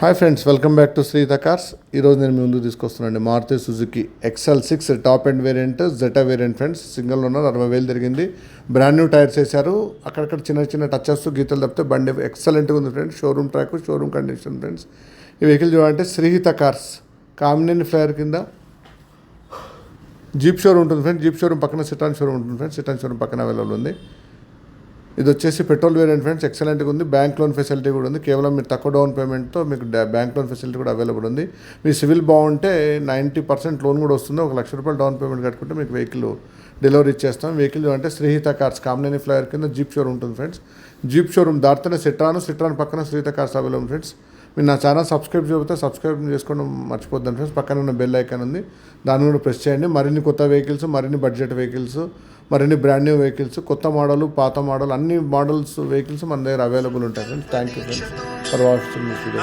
Hi friends, welcome back to Sritha cars. ఈరోజు నేను మీ ముందుకు తీసుకొస్తున్నాను Maruti Suzuki XL6 top end variant, Zeta variant friends. Single owner, 60,000 తిరిగింది. బ్రాండ్ న్యూ టైర్స్ వేశారు. అక్కడక్కడ చిన్న చిన్న టచెస్ గీతలు తప్పితే బండి ఎక్సలెంట్గా ఉంది friends. Showroom track, showroom condition friends. ఈ వెహికల్ చూడాలంటే శ్రీహిత కార్స్ కామినేని ఫ్లైర్ కింద జీప్ షోరూమ్ ఉంటుంది ఫ్రెండ్స్. జీప్ షోరూమ్ పక్కన సిటాన్ షోరూమ్ ఉంటుంది ఫ్రెండ్స్. సిటాన్ షోరూమ్ పక్కన అవైలబుల్ ఉంది. ఇది వచ్చేసి పెట్రోల్ వేరియంట్ ఫ్రెండ్స్. ఎక్సలెంట్గా ఉంది. బ్యాంక్ లోన్ ఫెసిలిటీ కూడా ఉంది. కేవలం మీరు తక్కువ డౌన్ పేమెంట్తో మీకు బ్యాంక్ లోన్ ఫెసిలిటీ కూడా అవైలబుల్ ఉంది. మీ సివిల్ బాగుంటే 90% లోన్ కూడా వస్తుంది. ₹1,00,000 డౌన్ పేమెంట్ కట్టుకుంటే మీకు వెహికల్ డెలివరీ ఇచ్చేస్తాం. వెహికల్ అంటే శ్రీహిత కార్స్ కామినేని ఫ్లైర్ కింద జీప్ షోరూమ్ ఉంటుంది ఫ్రెండ్స్. జీప్ షోరూమ్ దాటితేనే సిట్రాన్ పక్కన శ్రీహిత కార్స్ అవైలబుల్ ఫ్రెండ్స్. మీరు నా ఛానల్ సబ్స్క్రైబ్ చేయకపోతే సబ్స్క్రైబ్ చేసుకోవడం మర్చిపోద్దాం ఫ్రెండ్స్. పక్కన ఉన్న బెల్ ఐకాన్ ఉంది, దాన్ని కూడా ప్రెస్ చేయండి. మరిన్ని కొత్త వెహికల్స్, మరిన్ని బడ్జెట్ వెహికల్స్, మరిన్ని బ్రాండ్ న్యూ వెహికల్స్, కొత్త మోడల్, పాత మోడల్, అన్ని మోడల్స్ వెహికల్స్ మన దగ్గర అవైలబుల్ ఉంటాయి friends. Thank you friends for watching this video.